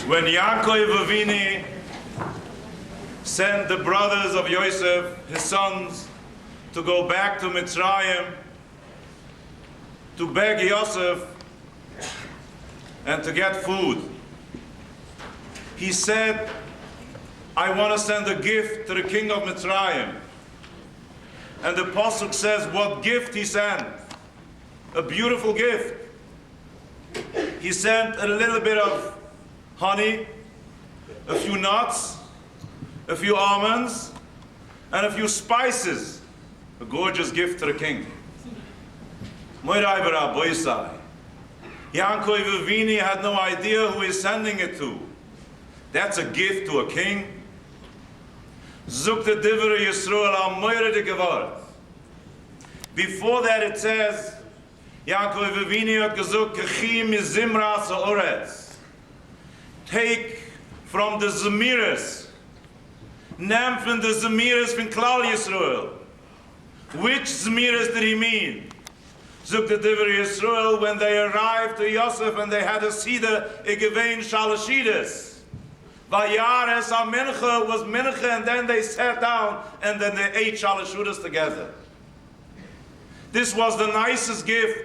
When Yaakov Avinu sent the brothers of Yosef, his sons, to go back to Mitzrayim to beg Yosef and to get food, he said, I want to send a gift to the king of Mitzrayim. And the Pasuk says what gift he sent. A beautiful gift. He sent a little bit of honey, a few nuts, a few almonds, and a few spices. A gorgeous gift to the king. Yaakov Avinu had no idea who he's sending it to. That's a gift to a king. Before that it says, Yaakov Avinu hat gesagt, take from the Zemiris, nem from the Zemiris from Klal Yisrael. Which Zemiris did he mean? Zuk the Divrei Yisrael, when they arrived to Yosef and they had a Seder, Egevein Shalashides. Vayares HaMincha was Mincha, and then they sat down and then they ate Shalashudas together. This was the nicest gift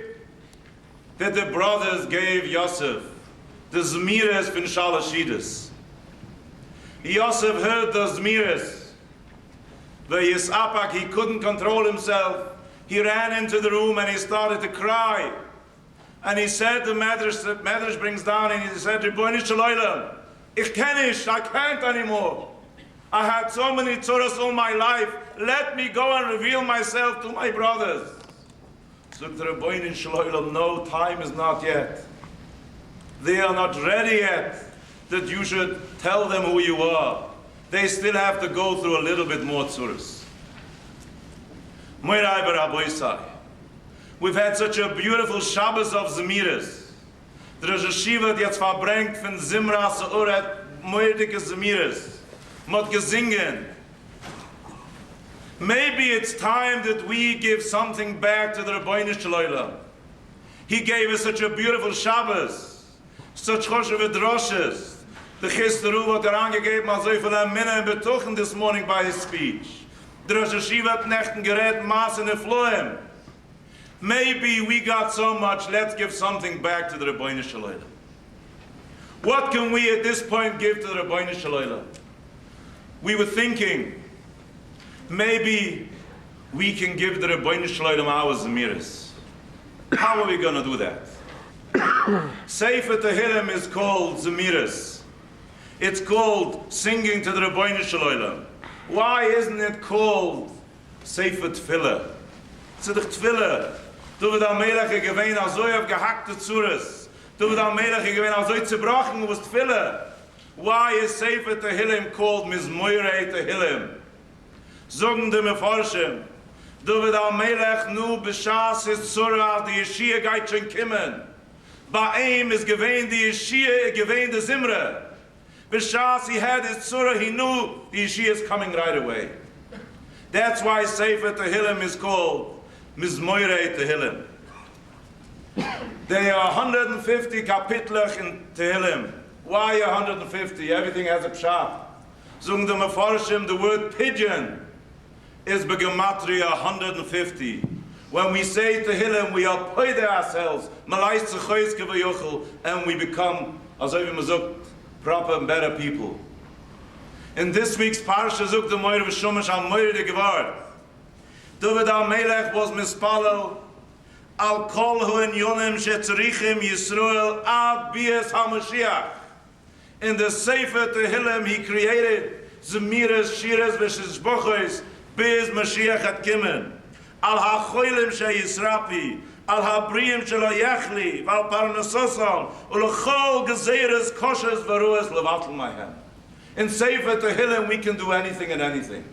that the brothers gave Yosef, the Zemiris from Shalashides. Yosef heard the Zemiris. The Yisapak, he couldn't control himself. He ran into the room and he started to cry. And he said, the Medrash brings down, and he said, Ribono Shel Olam, ich can't anymore. I had so many tzuras all my life. Let me go and reveal myself to my brothers. So the Ribono Shel Olam, no, time is not yet. They are not ready yet that you should tell them who you are. They still have to go through a little bit more tzuras. We've had such a beautiful Shabbos of Zemiris. The Rosh Hashiva hat jetzt verbringt von Zimra Seuret moedike Zemiris. Mot gesingen. Maybe it's time that we give something back to the Ribono Shel Olam. He gave us such a beautiful Shabbos, such choshev droshes. The Chisteru hat angegeben, als so viel Emunah and Betuchen this morning by his speech. The Rosh Hashiva hat nechten gerät, Maas and Ephraim. Maybe we got so much, let's give something back to the Ribono Shel Olam. What can we at this point give to the Ribono Shel Olam? We were thinking, maybe we can give the Ribono Shel Olam our Zemiris. How are we going to do that? Sefer Tehillim is called Zemiris. It's called singing to the Ribono Shel Olam. Why isn't it called Sefer Tefillah? It's a Tefillah. David HaMelech gewein azoi auf gehackte Zuras. David HaMelech gewein azoi zerbrochen was Tefillah. Why is Sefer Tehillim called Mizmoirei Tehillim? Sogen de Mefarshim. David HaMelech nu b'shas his Zura die Yeshia geit schon kimmen. Ba'im is gewein die Yeshia gewein de Zimra. B'shas he had his Zura, he knew the Yeshia is coming right away. That's why Sefer Tehillim is called Mizmoirei Tehillim. There are 150 kapitlach in Tehillim. Why 150? Everything has a pshat. Zung the Mefarshim, the word pigeon is begematria 150. When we say Tehillim, we appoide ourselves, and we become, as I mazuk, proper and better people. In this week's parsha zuk the moire v'shomesh al moire de geward. David HaMelech was mispalel al kol hu en yonim shetzrichim Yisrael ad bias HaMashiach. In the Sefer Tehillim he created Zemiras, Shiras, v'shizbochos bias Mashiach at kimen. Al ha-cholim she-yisrapi, al ha-briim shelo-yechli, val parnasosom, ul-chol gezeres koshes v'ruas levatel mahem. In Sefer Tehillim we can do anything and anything.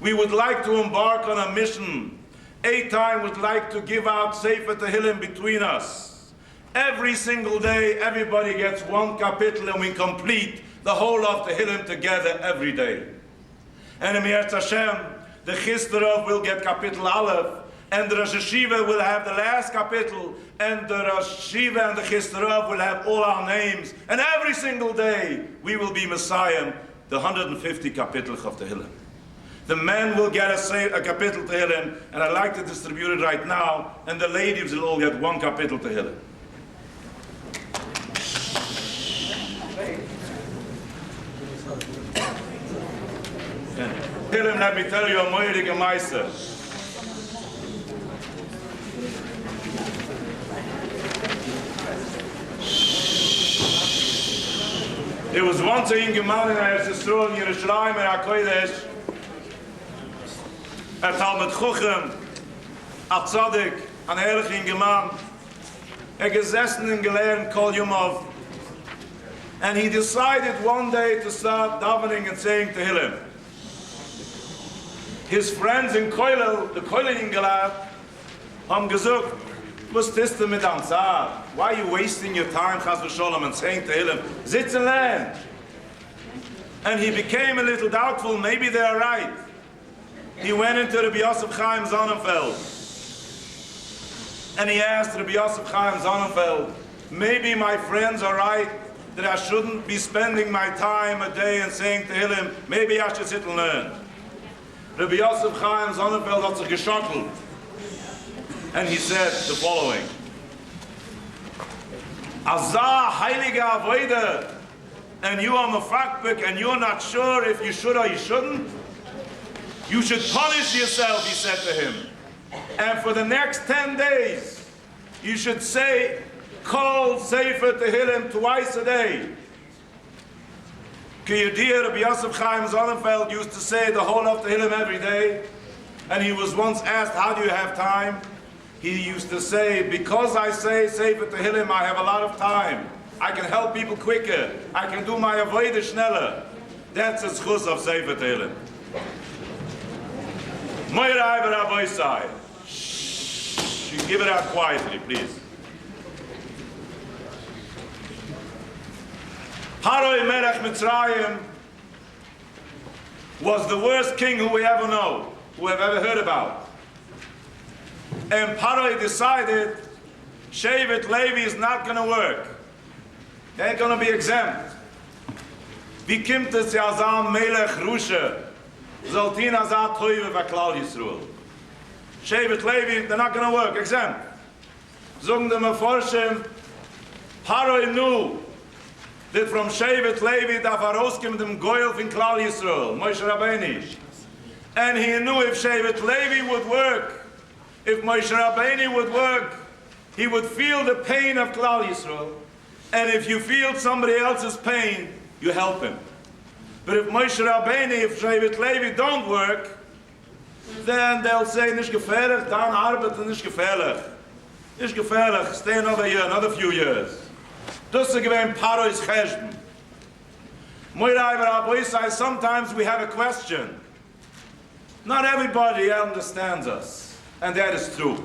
We would like to embark on a mission. Eitan would like to give out Sefer Tehillim between us. Every single day everybody gets one kapitel and we complete the whole of Tehillim together every day. And in Hashem, the Chisterov will get Kapitel Aleph, and the Rosh Hashiva will have the last kapitel, and the Rosh Hashiva and the Chistarov will have all our names, and every single day we will be Messiah, the 150 kapitel of Tehillim. The men will get a kapitel Tehillim, and I'd like to distribute it right now, and the ladies will all get one kapitel Tehillim. Tehillim, let me tell you a moedige meister. There was once a young man in Eretz Yisrael in Yerushalayim in HaKodesh, a Talmud Chochem, a Tzadik, an ehrlich young man, gesessen and gelernt Kol Yomov, and he decided one day to start davening and saying Tehillim. His friends in Koilel, the Koilel Gelad, haben gesagt, was tust du mit am Zad? Why are you wasting your time, Chas v'Sholom, and saying Tehillim? Sitz and learn. And he became a little doubtful, maybe they're right. He went into Rabbi Yosef Chaim Sonnenfeld, and he asked Rabbi Yosef Chaim Sonnenfeld, maybe my friends are right, that I shouldn't be spending my time a day and saying Tehillim, maybe I should sit and learn. Rabbi Yosef Chaim Sonnenfeld hat sich geschockelt, and he said the following: Azah heilige avoide, and you are mefakbek, and you're not sure if you should or you shouldn't? You should punish yourself, he said to him. And for the next 10 days, you should say Kol Sefer Tehillim twice a day. Rabbi Yosef Chaim Sonnenfeld used to say the whole of Tehillim every day, and he was once asked, how do you have time? He used to say, because I say Sefer Tehillim, I have a lot of time. I can help people quicker. I can do my avodah schneller. That's the schus of Sefer Tehillim. Moirai v'Rabbi Sai. You give it out quietly, please. Paroi Melech Mitzrayim was the worst king who we ever know, who have ever heard about. And Paroi decided Shevet Levi is not going to work. They're going to be exempt. Wie kommt es ja Azam Melech Rushe, Zoltin Azat Toive Vaklal Yisrael. Shevet Levi, they're not going to work, exempt. Zogen the Meforshim, Paroi knew that from Shevet Levi darf rauskommen dem Goyel von Klal Yisrael, Moshe Rabbeinu. And he knew if Shevet Levi would work, if Moshe Rabbeinu would work, he would feel the pain of Klal Yisrael. And if you feel somebody else's pain, you help him. But if Moshe Rabbeinu, if Shevet Levi don't work, then they'll say, nicht gefährlich, dann arbeiten nicht gefährlich. Nicht gefährlich, stay another year, another few years. Das ist gewesen Paro's cheshbon. Moirai v'Rabbi Sai, sometimes we have a question. Not everybody understands us, and that is true.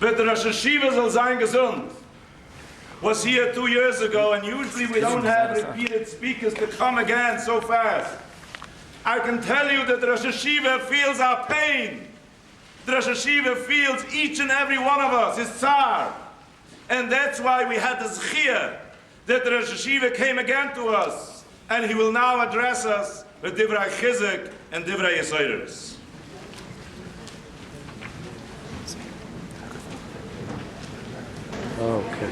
But the Rosh Hashiva soll sein gesund. Was here 2 years ago, and usually we don't have repeated speakers to come again so fast. I can tell you that the Rosh Hashiva feels our pain. The Rosh Hashiva feels each and every one of us, his tsar. And that's why we had the zchiyah that the Rosh Hashiva came again to us, and he will now address us with divrei chizuk and divrei yisoros. Okay.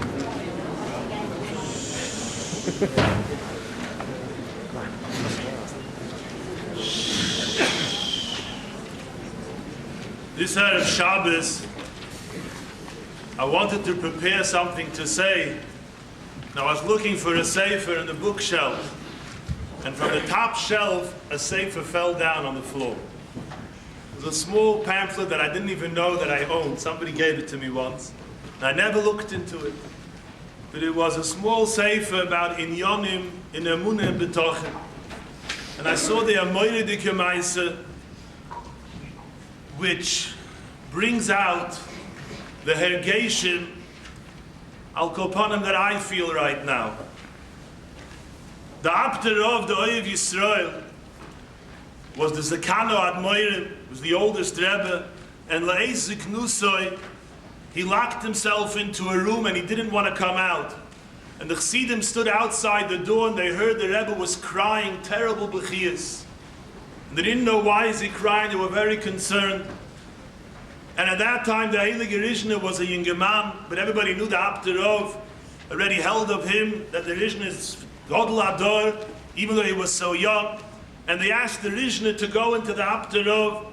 This Erev Shabbos, I wanted to prepare something to say. Now I was looking for a sefer in the bookshelf, and from the top shelf, a sefer fell down on the floor. It was a small pamphlet that I didn't even know that I owned. Somebody gave it to me once, and I never looked into it. But it was a small sefer about inyonim in Emunah and betochen. And I saw the moedige meiser, which brings out the hergeshim al kopanim that I feel right now. The Abter of the Oyev Yisrael was the Zakano Admoirim, was the oldest rebbe, And La'ezik Nusoi, he locked himself into a room and he didn't want to come out. And the Chassidim stood outside the door and they heard the Rebbe was crying terrible bechiyas. They didn't know why is he crying, they were very concerned. And at that time the Heilige Rishna was a younger man, but everybody knew the Abderov already held of him, that the Rishna is Godel Ador, even though he was so young. And they asked the Rishna to go into the Abderov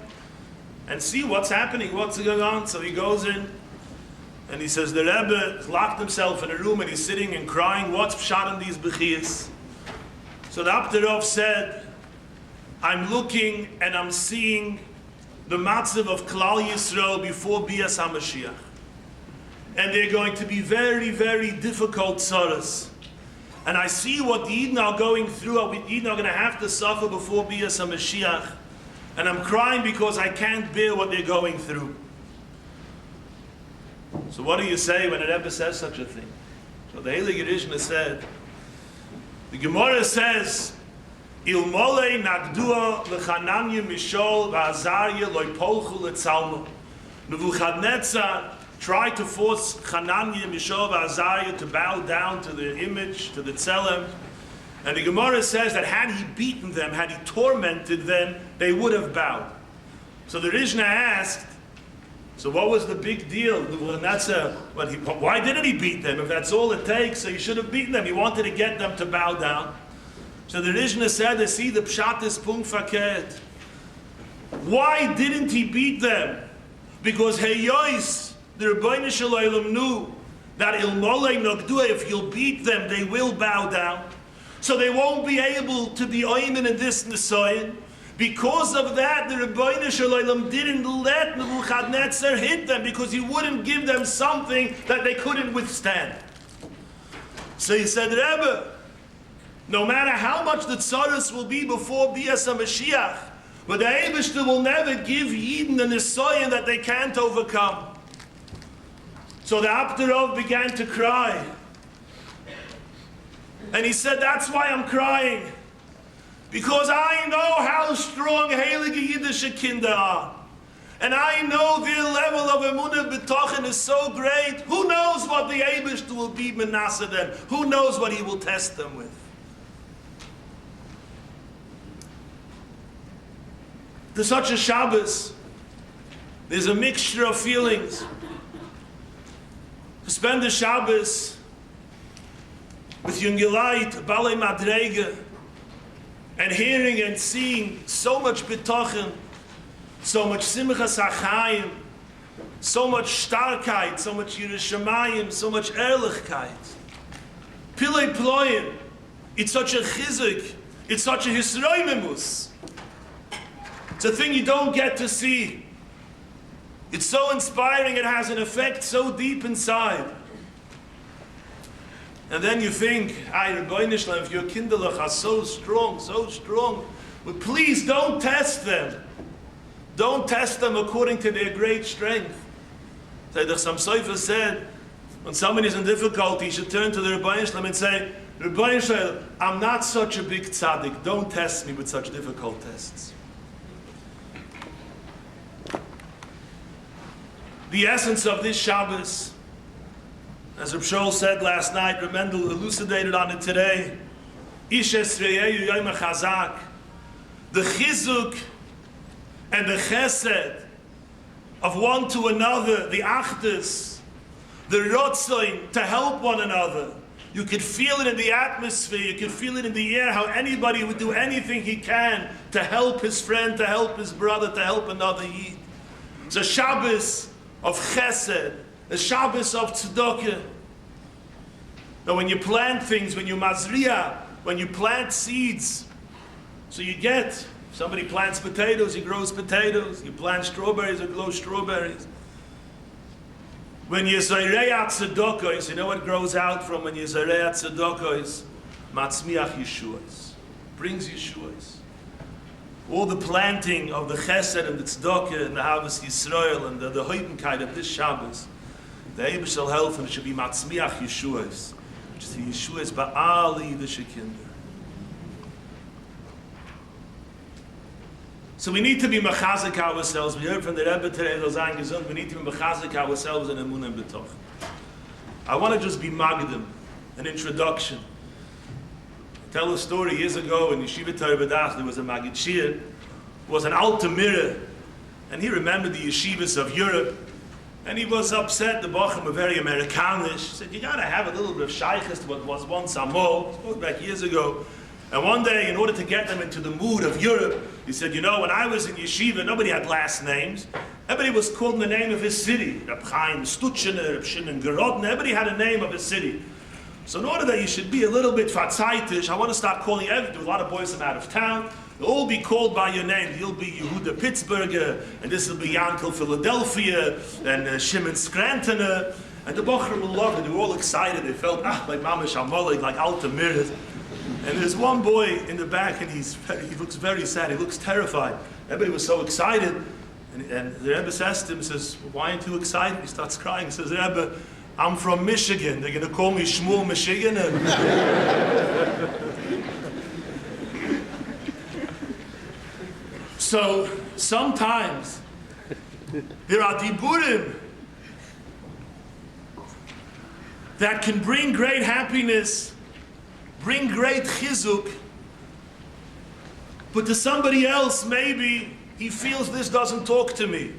and see what's happening, what's going on. So he goes in and he says, the Rebbe has locked himself in a room and he's sitting and crying, what's pshat in these bechiyas? So the Abderov said, I'm looking and I'm seeing the matzav of Klal Yisrael before Bias HaMashiach. And they're going to be very, very difficult tzaras. And I see what the Yidden are going through, what the Yidden are going to have to suffer before Bias HaMashiach. And I'm crying because I can't bear what they're going through. So what do you say when a Rebbe says such a thing? So the Heilige Rishna said, the Gemara says, Ilmolei nagdua lechananya mishol v'azarya loipolchu letzalmo. Nebuchadnezzar tried to force Hananya, Mishael, v'Azariah to bow down to the image, to the tzelem. And the Gemara says that had he beaten them, had he tormented them, they would have bowed. So the Rishna asked, so what was the big deal? Why didn't he beat them? If that's all it takes, so he should have beaten them. He wanted to get them to bow down. So the Rishna said, see, the pshat is punkt verkehrt. Why didn't he beat them? Because Heyois, the Rebbeinu Shalom, knew that Ilmolei Nogdua, if you'll beat them, they will bow down. So they won't be able to be oimen in this Nisayan. Because of that, the Rebbeinu Shalom didn't let Nebuchadnezzar hit them, because he wouldn't give them something that they couldn't withstand. So he said, Rebbe, no matter how much the tzaras will be before Bias HaMashiach, but the Eibishter will never give Yidden a Nisayan that they can't overcome. So the Abderov began to cry. And he said, that's why I'm crying. Because I know how strong Heilige Yiddische Kinder are. And I know their level of Emunah B'tochen is so great. Who knows what the Eibishter will be Manasseh them? Who knows what he will test them with? To such a Shabbos, there's a mixture of feelings. To spend the Shabbos with Yungilait, Balei Madrege, and hearing and seeing so much B'tochen, so much Simchas HaChaim, so much Starkheit, so much Yerushalayim, so much Ehrlichkeit. Pilei Ployim, it's such a chizuk, it's such a hisroimimus. It's a thing you don't get to see. It's so inspiring, it has an effect so deep inside. And then you think, if your kinderlach are so strong, but please don't test them. Don't test them according to their great strength. The Samsoifer said, when somebody is in difficulty, he should turn to the Rebbe and say, Rebbe, I'm not such a big tzaddik. Don't test me with such difficult tests. The essence of this Shabbos, as Reb Shaul said last night, Reb Mendel elucidated on it today, Ish Esreyeyu Yom HaChazak, the chizuk and the chesed of one to another, the achdus, the rotzoin to help one another. You could feel it in the atmosphere, you could feel it in the air, how anybody would do anything he can to help his friend, to help his brother, to help another Yid. It's a Shabbos of chesed, a Shabbos of tzedakah. Now when you plant things, when you mazriya, when you plant seeds, so you get, somebody plants potatoes, he grows potatoes. You plant strawberries, he grows strawberries. When you zayreyat tzedakah, you know what grows out from when you zayreyat tzedakah? Matzmiach Yeshuas, brings Yeshuas. All the planting of the chesed and the tzedakah and the harvest Yisrael and the hoitenkeit of this Shabbos, the Eibusher shall help him, it should be matzmiach Yeshuas, which is the Yeshuas ba'ali the shekinder. So we need to be mechazik ourselves. We heard from the Rebbe today, we need to be mechazik ourselves in Emunah and B'toch. I want to just be magdim, an introduction. I tell a story years ago in Yeshiva Torah B'dach, there was a Magid Shir, was an alter mirror, and he remembered the yeshivas of Europe, and he was upset. The Bochum were very Americanish. He said, you got to have a little bit of shaykhis to what was once Amol. It was back years ago. And one day, in order to get them into the mood of Europe, he said, you know, when I was in yeshiva, nobody had last names. Everybody was called in the name of his city. Reb Chaim Stutchener, Reb Shimon Gerodner, everybody had a name of his city. So in order that you should be a little bit fatzaitish, I want to start calling everything. A lot of boys from out of town. They'll all be called by your name. You'll be Yehuda Pittsburgher, and this will be Yankel Philadelphia, and Shimon Scrantoner. And the Bocher will love it. They were all excited. They felt, like Mamash Amolik, like Alta Miraz. And there's one boy in the back, and he looks very sad. He looks terrified. Everybody was so excited. And the Rebbe says to him, says, why aren't you excited? He starts crying. He says, Rebbe, I'm from Michigan. They're going to call me Shmuel Michigan. So sometimes there are diburim that can bring great happiness, bring great chizuk, but to somebody else, maybe he feels this doesn't talk to me.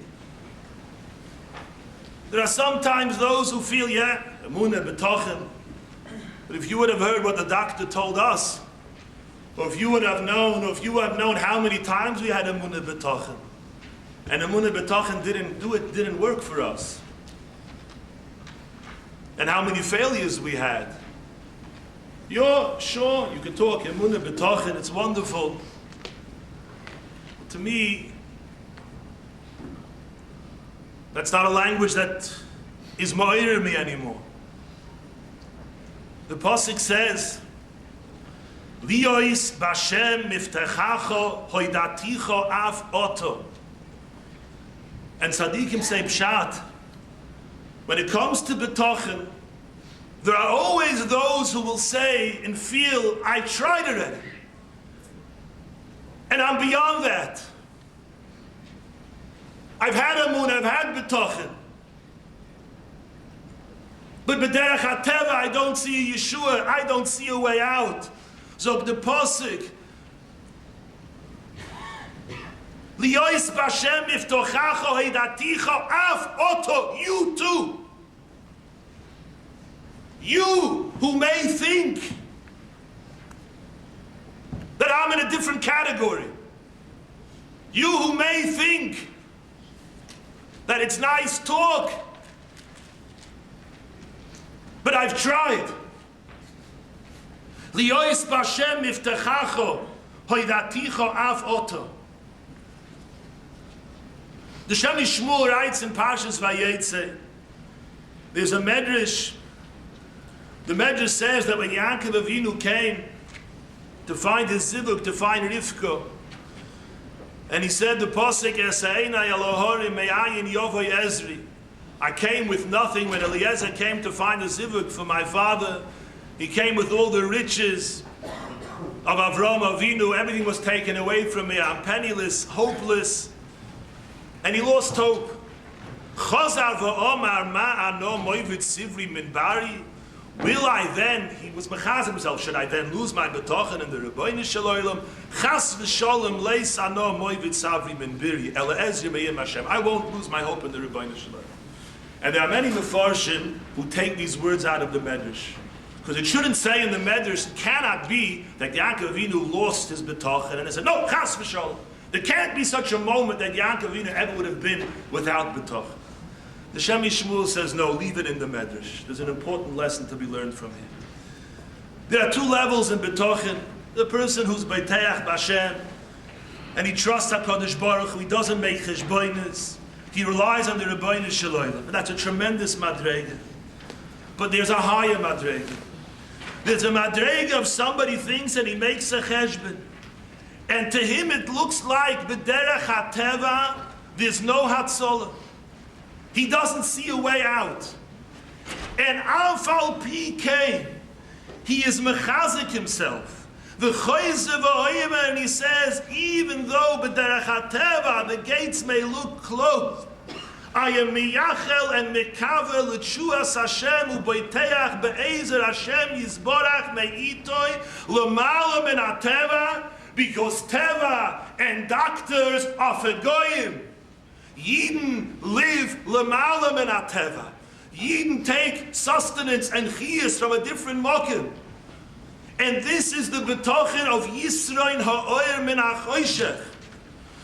There are sometimes those who feel, yeah, Emunah, B'tochen, but if you would have heard what the doctor told us, or if you would have known, how many times we had Emunah B'tochen, and Emunah B'tochen didn't work for us, and how many failures we had. You're sure, you can talk Emunah B'tochen, it's wonderful. To me, that's not a language that is ma'ir me anymore. The pasuk says, "Liois b'Hashem miftechacho hoidaticho af oto." And tzaddikim say pshat. When it comes to betochen, there are always those who will say and feel, I tried already, and I'm beyond that. I've had Emunah, I've had B'tochen. But B'derech HaTeva, I don't see a Yeshua, I don't see a way out. So the Pasuk, Liyois B'Hashem Miftochacho Heidaticho Af Oto, you too. You who may think that I'm in a different category. You who may think that it's nice talk, but I've tried. Liyois b'Hashem miftechacho hoidaticho af oto. The Shemi Shmuel writes in Parshas Vayetze, there's a medrash. The medrash says that when Yaakov Avinu came to find his zivuk, to find Rivka, and he said the pasuk Esainai Elohorim Me'ayin Yovoy Ezri. I came with nothing. When Eliezer came to find a zivuk for my father, he came with all the riches of Avram Avinu. Everything was taken away from me. I'm penniless, hopeless, and he lost hope. Chazar v'omar ma'ano moivit sivri min bari. Will I then, he was mechaz himself, should I then lose my betochen in the Rebbeinu Shalom? Chas v'sholem leis ano moivit savri min biri, Eliezer me'im Hashem. I won't lose my hope in the Rebbeinu Shalom. And there are many mefarshim who take these words out of the Medrash. Because it shouldn't say in the Medrash, it cannot be that Yaakov Avinu lost his betochen, and they said, no, chas v'sholem. There can't be such a moment that Yaakov Avinu ever would have been without betochen. The Shemi Shmuel says, no, leave it in the Medrash. There's an important lesson to be learned from here. There are two levels in B'tochen. The person who's Beiteach B'Hashem, and he trusts HaKadosh Baruch Hu, he doesn't make cheshbonos. He relies on the Rebbeinu Shalom. And that's a tremendous madrega. But there's a higher madrega. There's a madrega of somebody thinks that he makes a cheshbon. And to him it looks like B'derech HaTeva, there's no Hatzolah. He doesn't see a way out. And Alfal PK, he is mechazik himself The Chayze v'Oymer, and he says, even though b'derech hateva the gates may look closed, I am miyachel and mekavel l'tshuas Hashem u'boiteach be'ezer Hashem yizborach me'itoi l'mala min hateva, because teva and doctors are for goyim. Yidden live l'mala min hateva. Yidden take sustenance and chiyas from a different mokim. And this is the betochen of Yisroin ha'oyer min ha'choshech.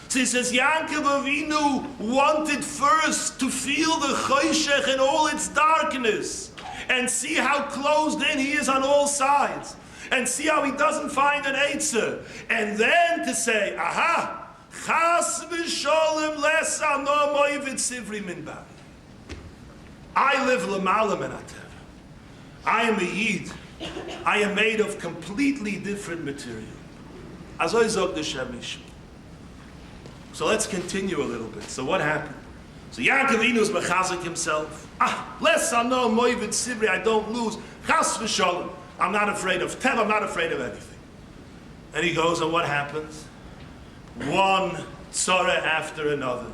So he says, Yaakov Avinu wanted first to feel the choshech in all its darkness and see how closed in he is on all sides and see how he doesn't find an Eitzer. And then to say, aha, chas v'sholem lesa no moivid sivri min bari. I live l'mala min hateva. I am a Yid. I am made of completely different material. Azoi zog the Shem Mishum. So let's continue a little bit. So what happened? So Yaakov Avinu is mechazik himself. Less I know moivid sivri, I don't lose. Chas v'sholem. I'm not afraid of Tev, I'm not afraid of anything. And he goes, and what happens? One tzara after another.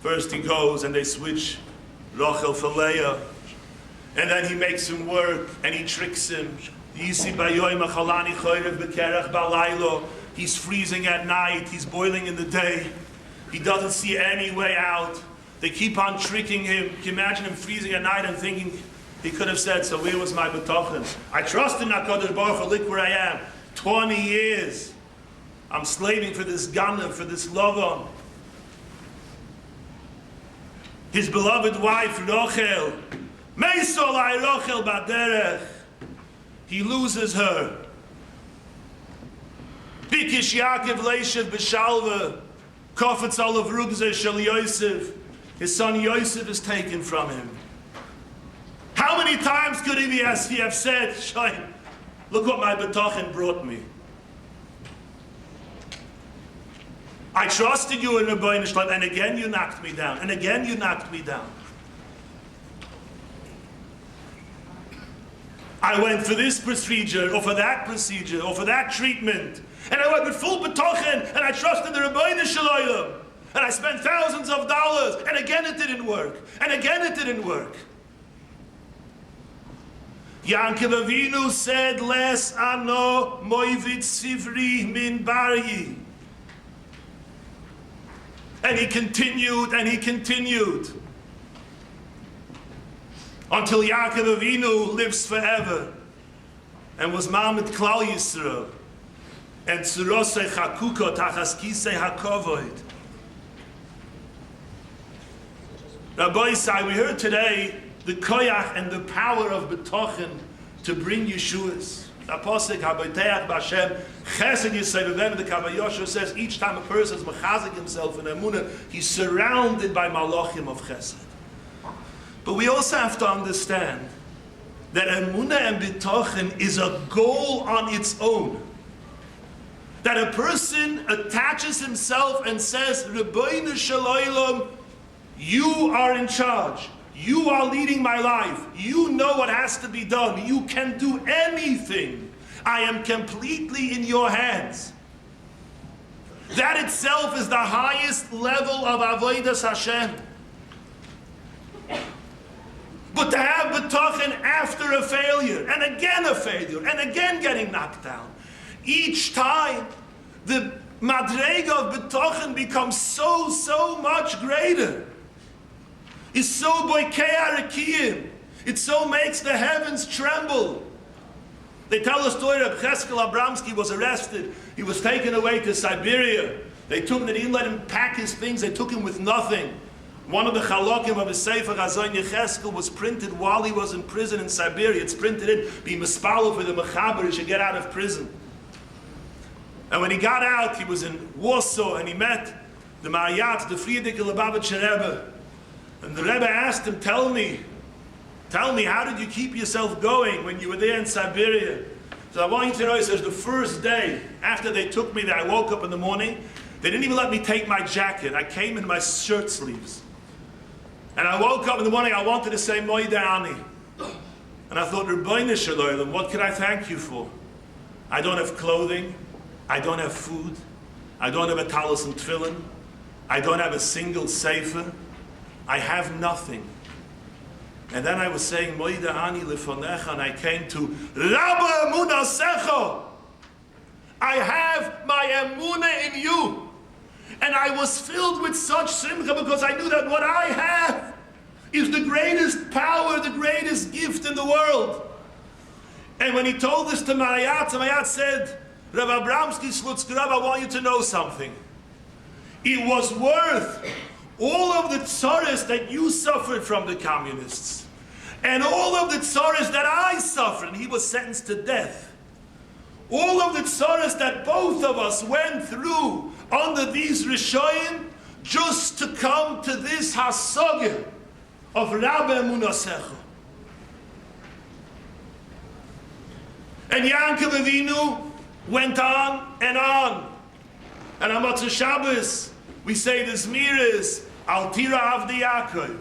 First he goes and they switch Rachel for Leah. And then he makes him work, and he tricks him. He's freezing at night, he's boiling in the day. He doesn't see any way out. They keep on tricking him. Can you imagine him freezing at night and thinking, he could have said, so where was my betochen? I trust in HaKadosh Baruch Hu, look where I am. 20 years. I'm slaving for this Ganav, for this Lavan. His beloved wife, Rachel, Meisolai Rachel Baderech. He loses her. Bikish Yaakov Leishev B'Shalva. Kofetz Olav Rugze Shel Yosef. His son Yosef is taken from him. How many times could he have said, Shoy, look what my betochen brought me. I trusted you in Rabbi Shalom, and again you knocked me down, and again you knocked me down. I went for this procedure, or for that procedure, or for that treatment. And I went with full betochen, and I trusted the Rabbi Shalom. And I spent thousands of dollars, and again it didn't work. And again it didn't work. Yaakov Avinu said, Les ano moivit sivri min bari. And he continued, and he continued. Until Yaakov Avinu lives forever and was Ma'amid Klal Yisrael and Tzurosei Chakuko Tachas Kisei HaKovoid. Rabbi Isai, we heard today the koyach and the power of betochen to bring Yeshuas. The Apostle Habayteach B'Hashem Chesed Yisei V'Vem, the Kavayosha says each time a person is mechazik himself in Emunah, he's surrounded by malachim of Chesed. But we also have to understand that Emunah and Bitochen is a goal on its own. That a person attaches himself and says, Rabbeinu Shalom, you are in charge. You are leading my life. You know what has to be done. You can do anything. I am completely in your hands. That itself is the highest level of Avodas Hashem. But to have betochen after a failure, and again getting knocked down, each time the madrega of betochen becomes so much greater. It's so boikei arakiyim. It so makes the heavens tremble. They tell the story of Cheskel Abramsky was arrested. He was taken away to Siberia. They took him, they didn't let him pack his things, they took him with nothing. One of the chalokim of his Sefer Chazon Yecheskel was printed while he was in prison in Siberia. It's printed in, be mispalo for the mechaber, he should get out of prison. And when he got out, he was in Warsaw, and he met the Ma'ayat, the Friedrich Lubavitcher Rebbe. And the Rebbe asked him, tell me, how did you keep yourself going when you were there in Siberia? So I want you to know, he says, the first day after they took me there, I woke up in the morning, they didn't even let me take my jacket. I came in my shirt sleeves. And I woke up in the morning, I wanted to say, Moida Ani. And I thought, Rabbeinu Shalom, what can I thank you for? I don't have clothing. I don't have food. I don't have a talis and tefillin. I don't have a single sefer. I have nothing. And then I was saying, Moida ani lefonecha, and I came to Rabbi Emunah secho. I have my Emunah in you. And I was filled with such simcha because I knew that what I have is the greatest power, the greatest gift in the world. And when he told this to Marayat said, Rav Abramsky Slutzgrav, I want you to know something. It was worth all of the tzaras that you suffered from the communists, and all of the tzaras that I suffered, and he was sentenced to death. All of the tzaras that both of us went through under these Rishoyim, just to come to this Hasogah of Rabbi Emunah secho. And Yankov Avinu went on. And on Motzei Shabbos, we say the Zmiris, Al Tira Avdi Yaakov.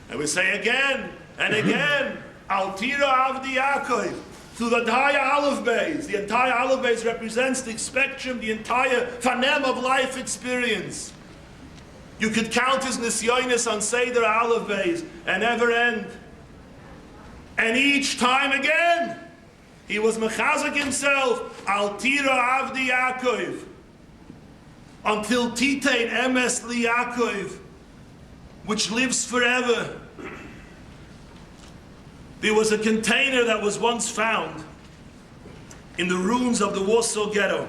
And we say again and again, Al Tira Avdi Yaakov. Through the entire Aleph Beis. The entire Aleph Beis represents the spectrum, the entire phanem of life experience. You could count his nisyonis on Seder Aleph Beis and never end. And each time again, he was mechazik himself, Al Tira Avdi Yaakov, until Titein Emes Li Yaakov, which lives forever. There was a container that was once found in the ruins of the Warsaw Ghetto.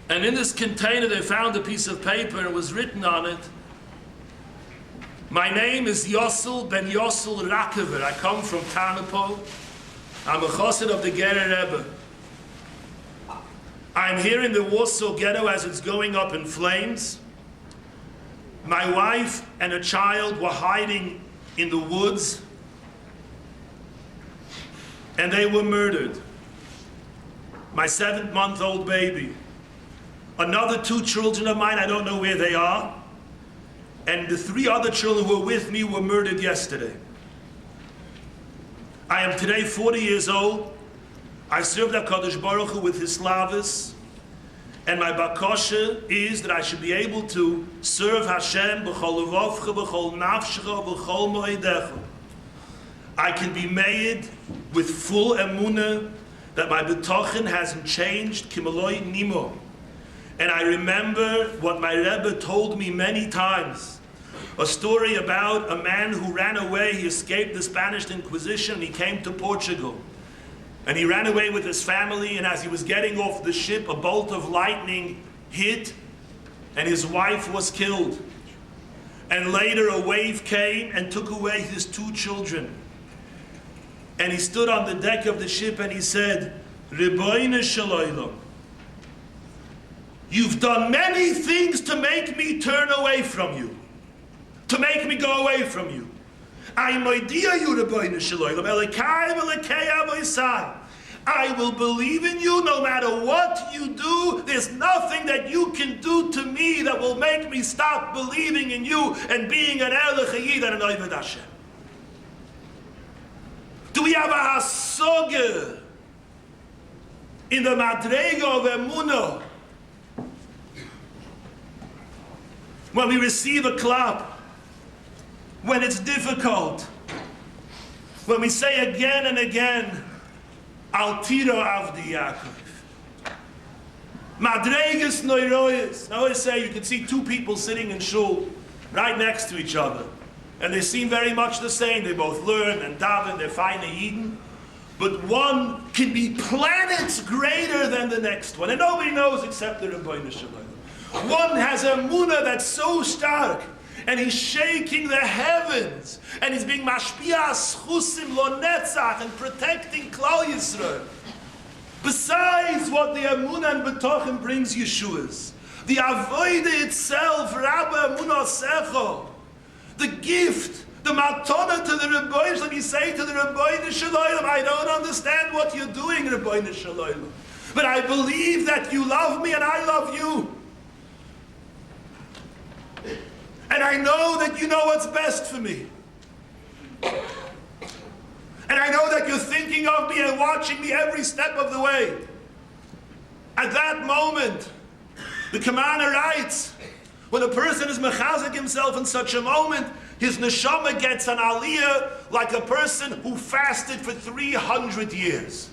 And in this container they found a piece of paper and it was written on it, my name is Yossel ben Yossel Rakover. I come from Tarnopol. I'm a chassid of the Ghetto Rebbe. I'm here in the Warsaw Ghetto as it's going up in flames. My wife and a child were hiding in the woods, and they were murdered. My 7-month-old baby. Another 2 children of mine, I don't know where they are. And the 3 other children who were with me were murdered yesterday. I am today 40 years old. I served HaKadosh Baruch Hu with his slavas. And my bakosha is that I should be able to serve Hashem b'chol levavcha, b'chol nafshecha, b'chol moedecha. I can be made with full emunah that my betochen hasn't changed, kimaloi nimo. And I remember what my rebbe told me many times. A story about a man who ran away. He escaped the Spanish Inquisition and he came to Portugal. And he ran away with his family, and as he was getting off the ship, a bolt of lightning hit, and his wife was killed. And later a wave came and took away his 2 children. And he stood on the deck of the ship and he said, Ribono shel olam, you've done many things to make me turn away from you, to make me go away from you. I will believe in you no matter what you do. There's nothing that you can do to me that will make me stop believing in you and being an Erlich Yid and an Oved Hashem. Do we have a hasoga in the madrega of Emunah when we receive a clap? When it's difficult, when we say again and again, Al Tira Avdi Yaakov. Madregas Noiroyas. I always say you can see 2 people sitting in shul right next to each other. And they seem very much the same. They both learn and daven, they're fine and Eden. But one can be planets greater than the next one. And nobody knows except the Rabbi Shalom. One has a Emunah that's so stark. And he's shaking the heavens, and he's being mashpias chusim lo netzach and protecting Klal Yisrael. Besides what the Emunah and Betochen brings Yeshua's, the avodah itself, Rabbi Emunah secho, the gift, the matana to the Rebbe, like you say to the Rebbe Shalom, I don't understand what you're doing, Rebbe Shalom, but I believe that you love me and I love you. And I know that you know what's best for me. And I know that you're thinking of me and watching me every step of the way. At that moment, the commander writes, when a person is mechazik himself in such a moment, his neshama gets an aliyah like a person who fasted for 300 years.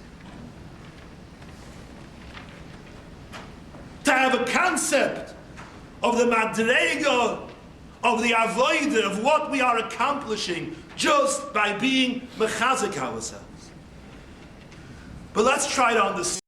To have a concept of the madrega, of the avodah, of what we are accomplishing just by being mechazik ourselves. But let's try to understand.